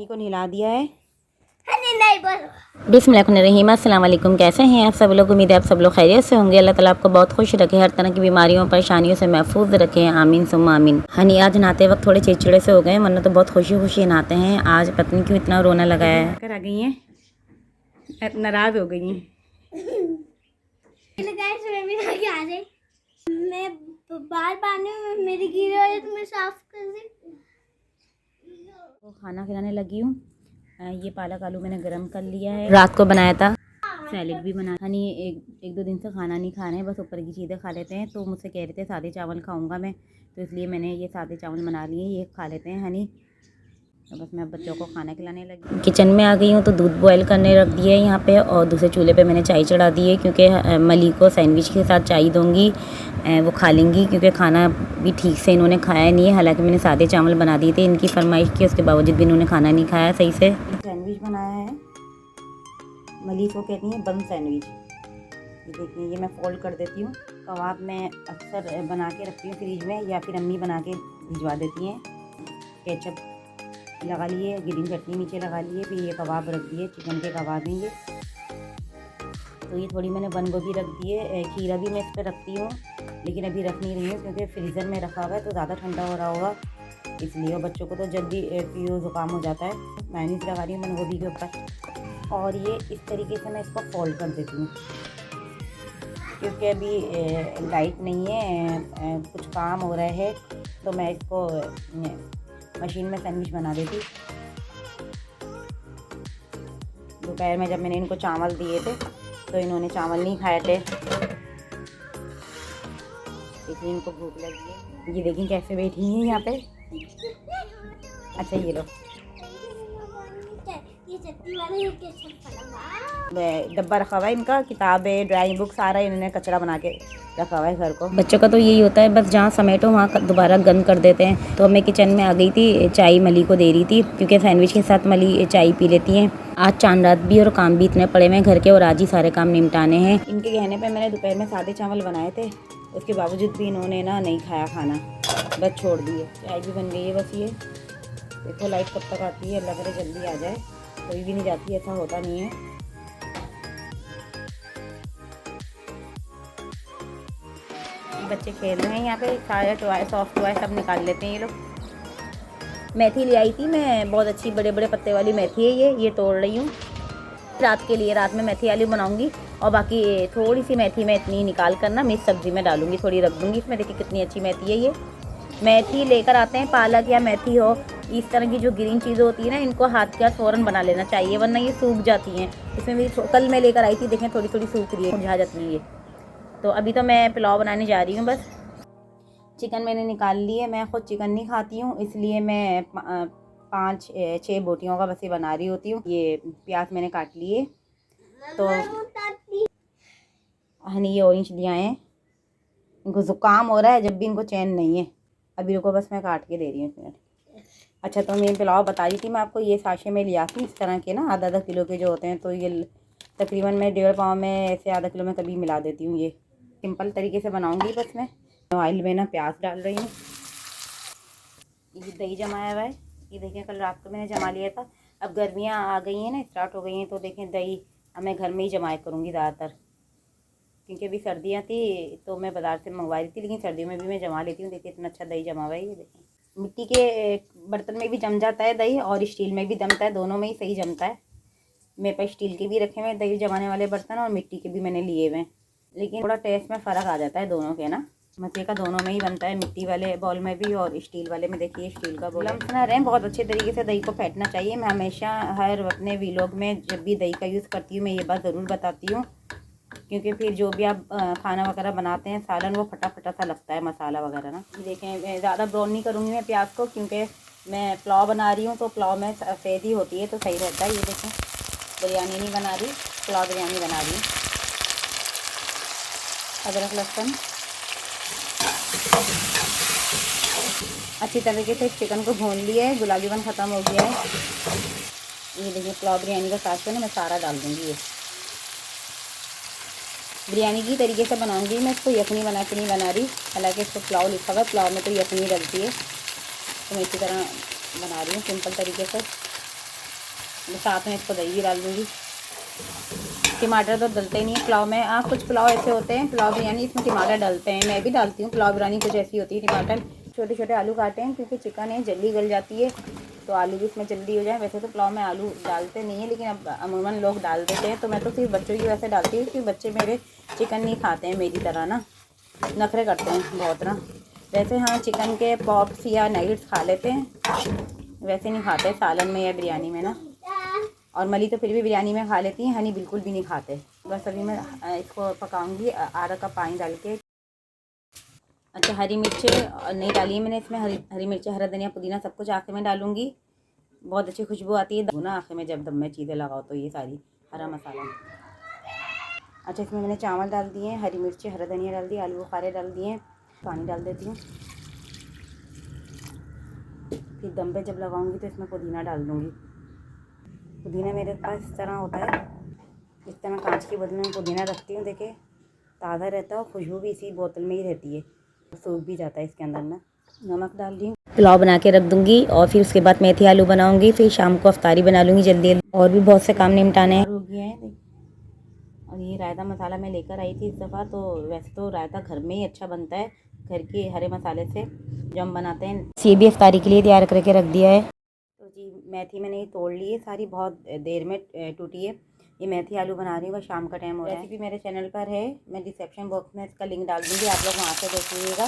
को नहला दिया है। बिस्मिल्लाहिर्रहमानिर्रहीम। अस्सलाम वालेकुम। कैसे हैं आप सब लोग? उम्मीद है आप सब लोग खैरियत से होंगे। अल्लाह ताला आपको बहुत खुश रखे, हर तरह की बीमारियों परेशानियों से महफूज रखे। आमीन सुम्मा आमीन। हनी आज नहाते वक्त थोड़े चिड़चिड़े से हो गए, वरना तो बहुत खुशी खुशी नहाते हैं। आज पता नहीं क्यों इतना रोना लगाया है। कर आ गई हैं, नाराज हो गई हैं। मैं बाल पानी में मेरी गिरी हो है तो मैं साफ कर दी। तो खाना खिलाने लगी हूँ। ये पालक आलू मैंने गरम कर लिया है, रात को बनाया था। सैलेड भी बना। हनी एक दो दिन से खाना नहीं खा रहे हैं, बस ऊपर की चीज़ें खा लेते हैं। तो मुझसे कह रहे थे सादे चावल खाऊंगा मैं, तो इसलिए मैंने ये सादे चावल बना लिए, ये खा लेते हैं हनी। तो बस मैं बच्चों को खाना खिलाने लगी। किचन में आ गई हूँ तो दूध बॉयल करने रख दिया है यहाँ पे, और दूसरे चूल्हे पे मैंने चाय चढ़ा दी है, क्योंकि मली को सैंडविच के साथ चाय दूँगी, वो खा लेंगी, क्योंकि खाना भी ठीक से इन्होंने खाया नहीं है। हालांकि मैंने सादे चावल बना दिए थे इनकी फरमाइश की, उसके बावजूद भी इन्होंने खाना नहीं खाया सही से। सैंडविच बनाया है, मली को कहती हैं बन सैंडविच। ये देखिए, ये मैं फोल्ड कर देती हूँ। कबाब मैं अक्सर बना के रखती हूँ फ्रिज में, या फिर अम्मी बना के भिजवा देती हैं। केचप लगा लिए, ग्रीन चटनी नीचे लगा लिए, फिर ये कबाब रख दिए, चिकन के कबाब हैं ये। तो ये थोड़ी मैंने बंद गोभी रख दिए, खीरा भी मैं इस पर रखती हूँ, लेकिन अभी रख नहीं रही हूँ क्योंकि फ्रीज़र में रखा हुआ है तो ज़्यादा ठंडा हो रहा होगा, इसलिए। और बच्चों को तो जल्दी पीओ ज़ुकाम हो जाता है। मेयोनीज लगा रही हूँ बंद गोभी के ऊपर, और ये इस तरीके से मैं इसको फोल्ड कर देती हूँ, क्योंकि अभी लाइट नहीं है, कुछ काम हो रहा है, तो मैं इसको मशीन में सैंडविच बना देती। दोपहर में जब मैंने इनको चावल दिए थे तो इन्होंने चावल नहीं खाए थे, इसलिए इनको भूख लगी है। ये देखिए कैसे बैठी हैं यहाँ पे। अच्छा ये लो, डब्बा रखा हुआ है इनका, किताबें ड्राइंग बुक सारा इन्होंने कचरा बना के रखा हुआ है घर को। बच्चों का तो यही होता है, बस जहाँ समेटो वहाँ दोबारा गंद कर देते हैं। तो मैं किचन में आ गई थी, चाय मली को दे रही थी, क्योंकि सैंडविच के साथ मली चाय पी लेती हैं। आज चांद रात भी और काम भी इतने पड़े हुए हैं घर के, और आज ही सारे काम निपटाने हैं। इनके कहने पर मैंने दोपहर में सादे चावल बनाए थे, उसके बावजूद भी इन्होंने ना नहीं खाया खाना, बस छोड़ दिए। चाय भी बन गई है बस। ये देखो लाइट कब तक आती है, अल्लाह करे जल्दी आ जाए। कोई भी नहीं जाती, ऐसा होता नहीं है। बच्चे खेल रहे हैं यहाँ पे, सारे टॉय सॉफ्ट टॉय सब निकाल लेते हैं ये लोग। मेथी ले आई थी मैं, बहुत अच्छी बड़े बड़े पत्ते वाली मेथी है ये तोड़ रही हूँ रात के लिए। रात में मेथी आलू बनाऊंगी, और बाकी थोड़ी सी मेथी मैं इतनी निकाल कर ना मिक्स सब्जी में डालूंगी, थोड़ी रख दूँगी इसमें। देखिए कितनी अच्छी मेथी है ये। मेथी लेकर आते हैं, पालक या मेथी हो, इस तरह की जो ग्रीन चीज़ें होती है ना, इनको हाथ के फ़ौरन बना लेना चाहिए, वरना ये सूख जाती हैं। इसमें भी कल मैं लेकर आई थी, देखें थोड़ी थोड़ी सूख रही है, मुरझा जाती है ये। तो अभी तो मैं पुलाव बनाने जा रही हूँ बस। चिकन मैंने निकाल ली है, मैं ख़ुद चिकन नहीं खाती हूँ, इसलिए मैं 5-6 बोटियों का बस ये बना रही होती हूँ। ये प्याज मैंने काट लिए, तो हनी ये ऑरेंज लिया है, इनको ज़ुकाम हो रहा है, जब भी इनको चैन नहीं है। अभी रुको बस मैं काट के दे रही हूँ 1 मिनट। अच्छा, तो मैं पुलाव बता रही थी मैं आपको, ये साशे में लिया थी इस तरह के ना, आधा किलो के जो होते हैं, तो ये तकरीबन मैं 1.5 पाव में से आधा किलो में कभी मिला देती हूँ। ये सिंपल तरीके से बनाऊंगी बस। मैं ऑयल में ना प्याज डाल रही हूँ। ये दही जमाया हुआ है, ये देखें कल रात को मैंने जमा लिया था। अब गर्मियाँ आ गई हैं ना, स्टार्ट हो गई हैं, तो देखें दही अब मैं घर में ही जमाया करूँगी ज़्यादातर, क्योंकि अभी सर्दियाँ थी तो मैं बाज़ार से मंगवा रही थी, लेकिन सर्दियों में भी मैं जमा लेती हूँ। देखिए इतना अच्छा दही जमा हुआ है, ये देखें। मिट्टी के बर्तन में भी जम जाता है दही, और स्टील में भी जमता है, दोनों में ही सही जमता है। मेरे पास स्टील के भी रखे हुए हैं दही जमाने वाले बर्तन, और मिट्टी के भी मैंने लिए हुए हैं, लेकिन थोड़ा टेस्ट में फ़र्क आ जाता है दोनों के ना। मछली का दोनों में ही बनता है, मिट्टी वाले बॉल में भी और स्टील वाले में। देखिए स्टील का बॉल ना रहें, बहुत अच्छे तरीके से दही को फेंटना चाहिए। मैं हमेशा हर अपने व्लॉग में जब भी दही का यूज़ करती हूँ, मैं ये बात ज़रूर बताती हूँ, क्योंकि फिर जो भी आप खाना वगैरह बनाते हैं, सालन, वो फटा फटा सा लगता है मसाला वगैरह ना। देखें ज़्यादा ब्राउन नहीं करूँगी मैं प्याज को, क्योंकि मैं पुलाव बना रही हूँ, तो पुलाव में सफ़ेद ही होती है तो सही रहता है। ये देखें, बिरयानी नहीं बना रही, पुलाव बिरयानी बना रही हूँ। अदरक लहसुन अच्छी तरीके से चिकन को भून लिया है, गुलाबीपन ख़त्म हो गया है। ये देखिए पुलाव बिरयानी का साथ में ना मैं सारा डाल दूँगी। ये बिरयानी की तरीके से बनाऊंगी मैं इसको, यखनी बना के नहीं बना रही। हालांकि इसको पुलाव लिखा हुआ है, पुलाव में तो यखनी डलती है, तो मैं इसी तरह बना रही हूँ सिंपल तरीके से। साथ में इसको दही भी डाल दूँगी। टमाटर तो डलते ही नहीं है पुलाव में। कुछ पुलाव ऐसे होते हैं, पुलाव बिरयानी इसमें टमाटर डलते हैं, मैं भी डालती हूँ। पुलाव बिरयानी कुछ ऐसी होती है। टमाटर छोटे छोटे आलू काटे हैं क्योंकि चिकन है जल्दी गल जाती है, तो आलू भी इसमें जल्दी हो जाए। वैसे तो पुलाव में आलू डालते नहीं है, लेकिन अब अमूमन लोग डाल देते हैं, तो मैं तो सिर्फ बच्चों की वैसे डालती हूँ क्योंकि बच्चे मेरे चिकन नहीं खाते हैं मेरी तरह ना, नखरे करते हैं बहुत ना। वैसे हाँ चिकन के पॉप्स या नगेट्स खा लेते हैं, वैसे नहीं खाते सालन में या बिरयानी में ना। और मली तो फिर भी बिरयानी में खा लेती हैं, हनी बिल्कुल भी नहीं खाते। बस अभी मैं इसको पकाऊंगी आधा कप पानी डाल के। अच्छा, हरी मिर्च नहीं डाली है मैंने इसमें, हरी मिर्च, हरा धनिया, पुदीना सब कुछ आखिर में डालूंगी। बहुत अच्छी खुशबू आती है ना आखिर में जब दम में चीज़ें लगाओ तो, ये सारी हरा मसाला। अच्छा, इसमें मैंने चावल डाल दिए, हरी मिर्च, हरा धनिया डाल दिया, आलू बुखारे डाल दिए, पानी डाल देती हूँ। फिर दम पे जब लगाऊंगी तो इसमें पुदीना डाल दूँगी। पुदीना मेरे पास इस तरह होता है, इस तरह कांच की बोतल में पुदीना रखती हूँ, देखे ताज़ा रहता है और खुशबू भी इसी बोतल में ही रहती है, सूख भी जाता है इसके अंदर ना। नमक डाल दी, पुलाव बना के रख दूंगी और फिर उसके बाद मेथी आलू बनाऊंगी, फिर शाम को अफ्तारी बना लूँगी जल्दी जल्दी। और भी बहुत से काम निपटाने हैं। हो गया है। और ये रायता मसाला मैं लेकर आई थी इस दफ़ा, तो वैसे तो रायता घर में ही अच्छा बनता है, घर के हरे मसाले से जो हम बनाते हैं। ये भी अफ्तारी के लिए तैयार करके रख दिया है। तो जी मेथी मैंने ये तोड़ ली है सारी, बहुत देर में टूटी है। ये मेथी आलू बना रही हूँ, बस शाम का टाइम हो रहा है। रेसिपी मेरे चैनल पर है, मैं डिस्क्रिप्शन बॉक्स में इसका लिंक डाल दूँगी, आप लोग वहाँ से देख लीजिएगा।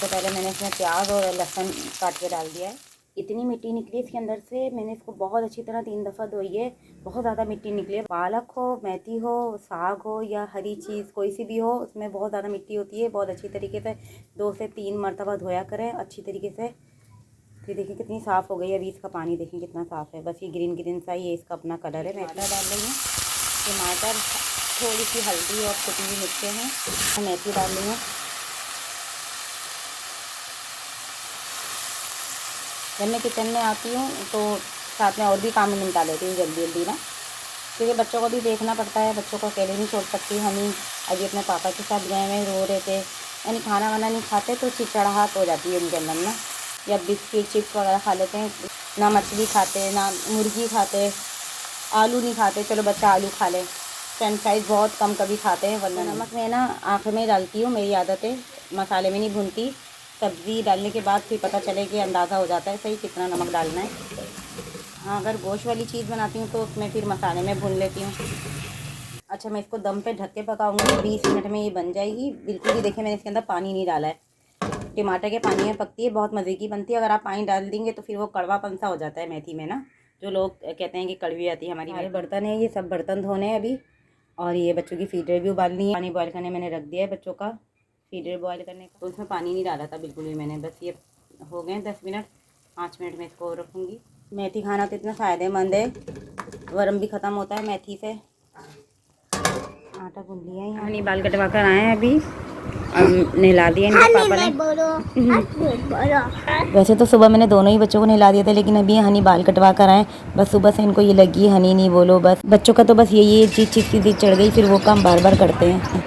तो पहले मैंने इसमें प्याज और लहसुन काट के डाल दिया है। इतनी मिट्टी निकली इसके अंदर से, मैंने इसको बहुत अच्छी तरह 3 दफ़ा धोई है, बहुत ज़्यादा मिट्टी निकली है। पालक हो, मेथी हो, साग हो या हरी चीज़ कोई सी भी हो, उसमें बहुत ज़्यादा मिट्टी होती है। बहुत अच्छी तरीके से 2 से 3 मरतबा धोया करें अच्छी तरीके से। फिर देखिए कितनी साफ़ हो गई है, अभी इसका पानी देखें कितना साफ़ है। बस ये ग्रीन ग्रीन सा ये इसका अपना कलर है। मैं इतना डाल रही हूँ, टमाटर, थोड़ी सी हल्दी और कुटी हुई मिर्चें हैं, मेथी डाल रही हूँ। जब मैं किचन में आती हूँ तो साथ में और भी काम निपटा लेती हूँ जल्दी जल्दी ना, क्योंकि बच्चों को भी देखना पड़ता है, बच्चों को अकेले नहीं छोड़ सकती। हम ही अभी अपने पापा के साथ गए हुए, रो रहे थे, यानी खाना वाना नहीं खाते तो चिड़चिड़ाहट हो जाती है उनके अंदर ना, या बिस्किट चिप्स वगैरह खा लेते हैं। ना मछली खाते, ना मुर्गी खाते, आलू नहीं खाते, चलो बच्चा आलू खा ले, फ्रेंच फ्राइज बहुत कम कभी खाते हैं। वरना नमक मैं ना आखिर में डालती हूँ, मेरी आदत है, मसाले में नहीं भूनती। सब्ज़ी डालने के बाद फिर पता चले कि अंदाज़ा हो जाता है सही कितना नमक डालना है। हाँ, अगर गोश्त वाली चीज़ बनाती हूँ तो उसमें फिर मसाले में भून लेती हूँ। अच्छा, मैं इसको दम पे ढक के पकाऊंगी, 20 मिनट में ये बन जाएगी बिल्कुल ही। देखिए मैंने इसके अंदर पानी नहीं डाला है, टमाटर के पानी में पकती है, बहुत मज़े की बनती है। अगर आप पानी डाल देंगे तो फिर वो कड़वापन सा हो जाता है मेथी में ना, जो लोग कहते हैं कि कड़वी आती है हमारी। हमारे बर्तन है, ये सब बर्तन धोने हैं अभी। और ये बच्चों की फीडर भी उबालनी है, पानी बॉयल करने मैंने रख दिया है बच्चों का, फीडर बॉयल करने का। तो उसमें पानी नहीं डाला था बिल्कुल भी मैंने, बस ये हो गए 10 मिनट, 5 मिनट में इसको रखूँगी। मेथी खाना तो इतना फ़ायदेमंद है, वरम भी ख़त्म होता है मेथी से। आटा गूंद लिया है, यहाँ बाल कटवा कर आए हैं अभी, अब नहला दिया इनके पापा ने। वैसे तो सुबह मैंने दोनों ही बच्चों को नहला दिया था, लेकिन अभी हनी बाल कटवा कर आए। बस सुबह से इनको ये लगी हनी नहीं बोलो, बस बच्चों का तो बस यही चीज़ की जिद चढ़ गई, फिर वो काम बार बार करते हैं।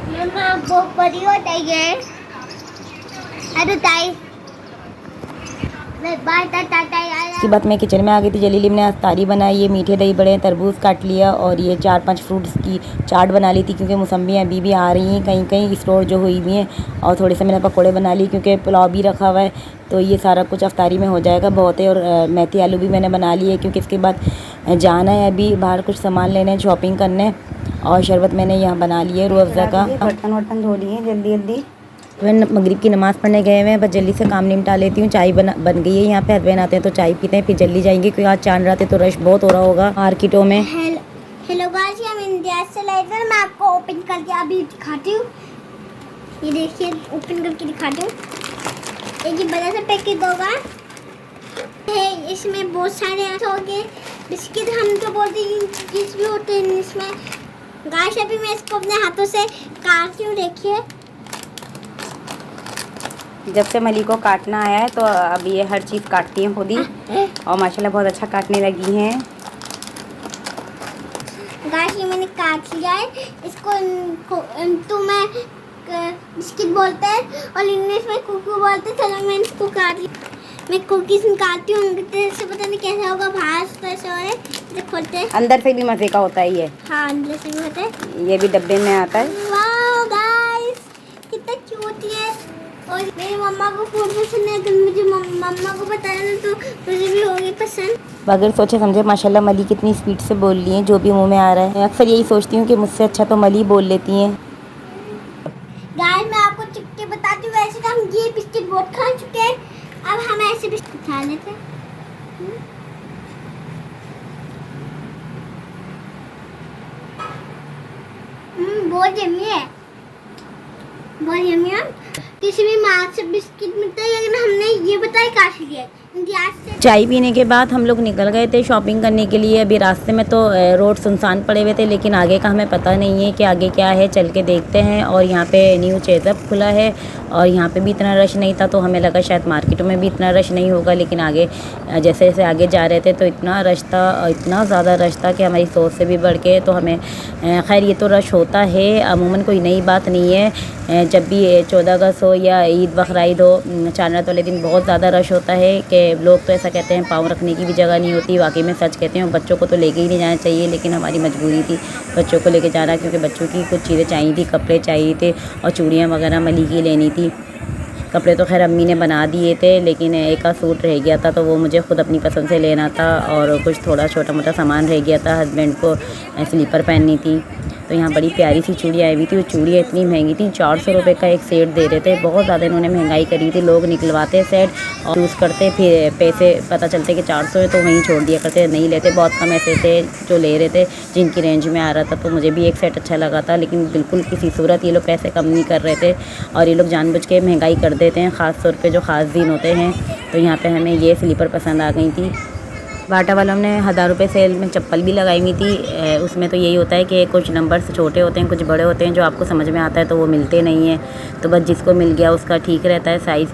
इसके बाद मैं किचन में आ गई थी, जल्दी मैंने अफ्तारी बनाई। ये मीठे दही बड़े, तरबूज काट लिया और ये 4-5 फ्रूट्स की चाट बना ली थी, क्योंकि मौसम्बियाँ अभी भी आ रही हैं कहीं कहीं स्टोर जो हुई हुई हैं। और थोड़े से मैंने पकौड़े बना ली, क्योंकि पुलाव भी रखा हुआ है, तो ये सारा कुछ अफ्तारी में हो जाएगा बहुत है। और मेथी आलू भी मैंने बना लिए, क्योंकि इसके बाद जाना है अभी बाहर कुछ सामान लेने, शॉपिंग करने। और शरबत मैंने यहाँ बना लिया रूह अफ़ज़ा का। बर्तन वर्तन धो लिए जल्दी जल्दी, वह मगरिब की नमाज़ पढ़ने गए हुए हैं, बस जल्दी से काम निपटा लेती हूँ। चाय बन गई है यहाँ पे, हस्बैंड आते हैं तो चाय पीते हैं, फिर जल्दी जाएंगे क्योंकि आज चांद रात है तो रश बहुत हो रहा होगा मार्केटों में। हेलो गाइस, हम इंडिया से लाए थे, मैं आपको ओपन करके अभी दिखाती हूँ। ये देखिए ओपन करके दिखाती हूँ। एक ये बड़ा सा पैकेट होगा है, इसमें बहुत सारे होंगे बिस्किट, हम तो बोलते हैं चीज भी होते हैं इसमें। गाइस अभी मैं इसको अपने हाथों से काटती हूँ, देखिए। जब से मली को काटना आया है तो अब ये हर चीज़ काटती हैं खुद ही, और माशाल्लाह बहुत अच्छा काटने लगी हैं। गाइस ये मैंने काट लिया है, इसको तो मैं बिस्किट बोलते हैं और इंग्लिश में कुकू बोलते हैं। चलो मैं इसको काट लिया, मैं कुकीज़ निकालती हूँ, से पता नहीं कैसा होगा, बाहर कैसे हो रहे। ये खोलते हैं। अंदर से भी मज़े का होता है ये। हाँ अंदर से भी होता है। ये भी डब्बे में आता है। वाओ गाइस कितना क्यूट है। और मेरी मम्मा को फूड पसंद है, अगर मुझे मम्मा को बताया तो मुझे भी होगी पसंद। बगैर सोचे समझे माशाल्लाह मली कितनी स्पीड से बोल रही हैं, जो भी मुंह में आ रहा है। मैं अक्सर यही सोचती हूँ कि मुझसे अच्छा तो मली बोल लेती हैं। गाइस मैं आपको चुटके बताती हूँ। वैसे तो हम ये बिस्किट बहुत खा चुके हैं, अब हम ऐसे बिस्किट खा लेते हैं। बहुत यम्मी है, बहुत यम्मी है। किसी भी मार्क से बिस्किट मिलता है, लेकिन हमने ये बताया काश लिया चाय पीने के बाद हम लोग निकल गए थे शॉपिंग करने के लिए। अभी रास्ते में तो रोड सुनसान पड़े हुए थे, लेकिन आगे का हमें पता नहीं है कि आगे क्या है, चल के देखते हैं। और यहाँ पे न्यू चेज़अप खुला है और यहाँ पे भी इतना रश नहीं था, तो हमें लगा शायद मार्केटों में भी इतना रश नहीं होगा, लेकिन आगे जैसे जैसे आगे जा रहे थे तो इतना रश था, इतना ज़्यादा रश था कि हमारी सोच से भी बढ़ के। तो हमें खैर ये तो रश होता है, अमूमन कोई नई बात नहीं है। जब भी 14 अगस्त हो या ईद बकरा ईद हो, चांद रात वाले दिन बहुत ज़्यादा रश होता है कि लोग तो ऐसा कहते हैं पाँव रखने की भी जगह नहीं होती। वाकई में सच कहते हैं। और बच्चों को तो लेके ही नहीं जाना चाहिए, लेकिन हमारी मजबूरी थी बच्चों को लेके जाना, क्योंकि बच्चों की कुछ चीज़ें चाहिए थी, कपड़े चाहिए थे और चूड़ियाँ वगैरह मली की लेनी थी। कपड़े तो खैर अम्मी ने बना दिए थे, लेकिन एक का सूट रह गया था, तो वो मुझे ख़ुद अपनी पसंद से लेना था। और कुछ थोड़ा छोटा मोटा सामान रह गया था, हस्बैंड को स्लीपर पहननी थी। तो यहाँ बड़ी प्यारी सी चूड़ी आई हुई थी। वो चूड़ियाँ इतनी महंगी थी, 400 रुपये का एक सेट दे रहे थे। बहुत ज़्यादा इन्होंने महंगाई करी थी। लोग निकलवाते सेट और यूज़ करते, फिर पैसे पता चलते कि 400 है तो वहीं छोड़ दिया करते, नहीं लेते। बहुत कम ऐसे थे जो ले रहे थे जिनकी रेंज में आ रहा था। तो मुझे भी एक सेट अच्छा लगा था, लेकिन बिल्कुल किसी सूरत ये लोग पैसे कम नहीं कर रहे थे और ये लोग जानबूझ के महंगाई कर देते हैं, ख़ास तौर पे जो ख़ास दिन होते हैं। तो यहाँ पे हमें ये स्लीपर पसंद आ गई थी। बाटा वालों ने 1000 रुपये सेल में चप्पल भी लगाई हुई थी। उसमें तो यही होता है कि कुछ नंबर्स छोटे होते हैं, कुछ बड़े होते हैं, जो आपको समझ में आता है तो वो मिलते नहीं हैं। तो बस जिसको मिल गया उसका ठीक रहता है साइज़।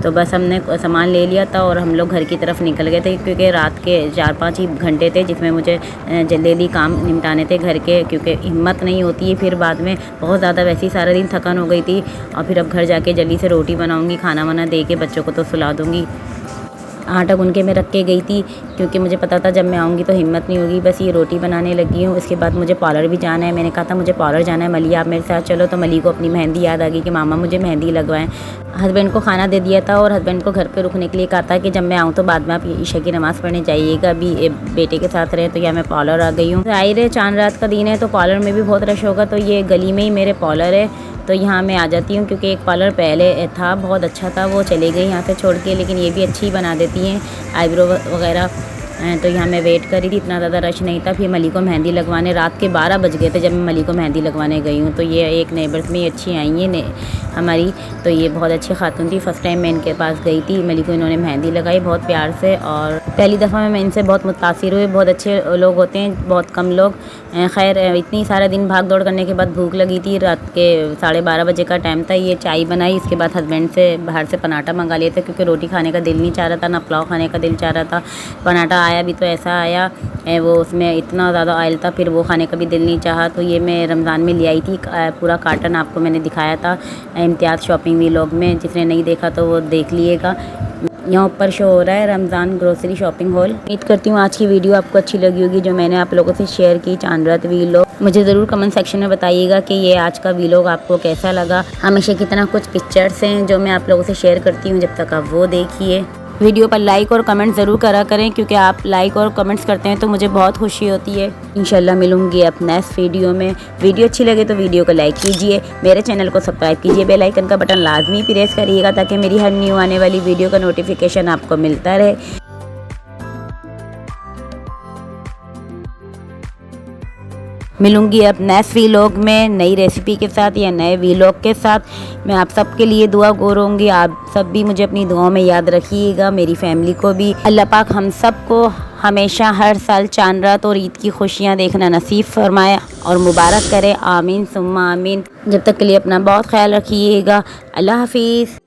तो बस हमने सामान ले लिया था और हम लोग घर की तरफ निकल गए थे, क्योंकि रात के 4-5 ही घंटे थे जिसमें मुझे जल्दी काम निपटाने थे घर के, क्योंकि हिम्मत नहीं होती है फिर बाद में। बहुत ज़्यादा वैसे ही सारा दिन थकान हो गई थी। और फिर अब घर जाके जल्दी से रोटी बनाऊँगी, खाना वाना दे के बच्चों को तो सुला दूँगी। आटा गूँध के मैं रख के गई थी, क्योंकि मुझे पता था जब मैं आऊँगी तो हिम्मत नहीं होगी। बस ये रोटी बनाने लगी हूँ। इसके बाद मुझे पार्लर भी जाना है। मैंने कहा था मुझे पार्लर जाना है, मली आप मेरे साथ चलो। तो मली को अपनी मेहंदी याद आ गई कि मामा मुझे मेहंदी लगवाएं। हस्बैंड को खाना दे दिया था और हस्बैंड को घर पे रुकने के लिए कहा था कि जब मैं आऊँ तो बाद में आप ईशा की नमाज़ पढ़ने जाइएगा। अभी बेटे के साथ रहे, तो यहाँ मैं पार्लर आ गई हूँ। जाहिर है चांद रात का दिन है तो पार्लर में भी बहुत रश होगा। तो ये गली में ही मेरे पार्लर है, तो यहाँ मैं आ जाती हूँ, क्योंकि एक पार्लर पहले था बहुत अच्छा था, वो चले गई यहाँ से छोड़ के। लेकिन ये भी अच्छी बना देती हैं आईब्रो वगैरह। तो यहाँ मैं वेट करी थी, इतना ज़्यादा रश नहीं था। फिर मली को मेहंदी लगवाने रात के 12 बज गए थे जब मैं मली को मेहंदी लगवाने गई हूँ। तो ये एक नेबर्स में अच्छी आई हैं हमारी, तो ये बहुत अच्छी खातून थी। फर्स्ट टाइम मैं इनके पास गई थी, मली को इन्होंने मेहंदी लगाई बहुत प्यार से। और पहली दफ़ा मैं इनसे बहुत मुतासिर हुई। बहुत अच्छे लोग होते हैं, बहुत कम लोग। खैर इतनी सारा दिन भाग दौड़ करने के बाद भूख लगी थी। रात के 12:30 बजे का टाइम था। ये चाय बनाई, इसके बाद हस्बैंड से बाहर से पराठा मंगा लिए थे, क्योंकि रोटी खाने का दिल नहीं चाह रहा था, ना पुलाव खाने का दिल चाह रहा था। पराठा आया भी तो ऐसा आया, वो उसमें इतना ज़्यादा ऑयल था, फिर वो खाने का भी दिल नहीं चाहा। तो ये मैं रमज़ान में ले आई थी पूरा कार्टन, आपको मैंने दिखाया था इम्तियाज़ शॉपिंग व्लॉग में। जिसने नहीं देखा तो वो देख लिएगा। यहाँ ऊपर शो हो रहा है रमज़ान ग्रोसरी शॉपिंग हॉल। उम्मीद करती हूँ आज की वीडियो आपको अच्छी लगी होगी, जो मैंने आप लोगों से शेयर की चांद रात व्लॉग। मुझे ज़रूर कमेंट सेक्शन में बताइएगा कि ये आज का व्लॉग आपको कैसा लगा। हमेशा की तरह कुछ पिक्चर्स हैं जो मैं आप लोगों से शेयर करती हूँ, जब तक आप वो देखिए। वीडियो पर लाइक और कमेंट ज़रूर करा करें, क्योंकि आप लाइक और कमेंट्स करते हैं तो मुझे बहुत खुशी होती है। इंशाल्लाह मिलूंगी अब नेक्स्ट वीडियो में। वीडियो अच्छी लगे तो वीडियो को लाइक कीजिए, मेरे चैनल को सब्सक्राइब कीजिए, बेल आइकन का बटन लाजमी प्रेस करिएगा, ताकि मेरी हर न्यू आने वाली वीडियो का नोटिफिकेशन आपको मिलता रहे। मिलूंगी अब नेक्स्ट व्लॉग में नई रेसिपी के साथ या नए व्लॉग के साथ। मैं आप सबके लिए दुआ करूँगी, आप सब भी मुझे अपनी दुआओं में याद रखिएगा, मेरी फैमिली को भी। अल्लाह पाक हम सबको हमेशा हर साल चांद रात और ईद की खुशियाँ देखना नसीब फरमाए और मुबारक करे। आमीन सुम्मा आमीन। जब तक के लिए अपना बहुत ख्याल रखिएगा। अल्लाह हाफिज़।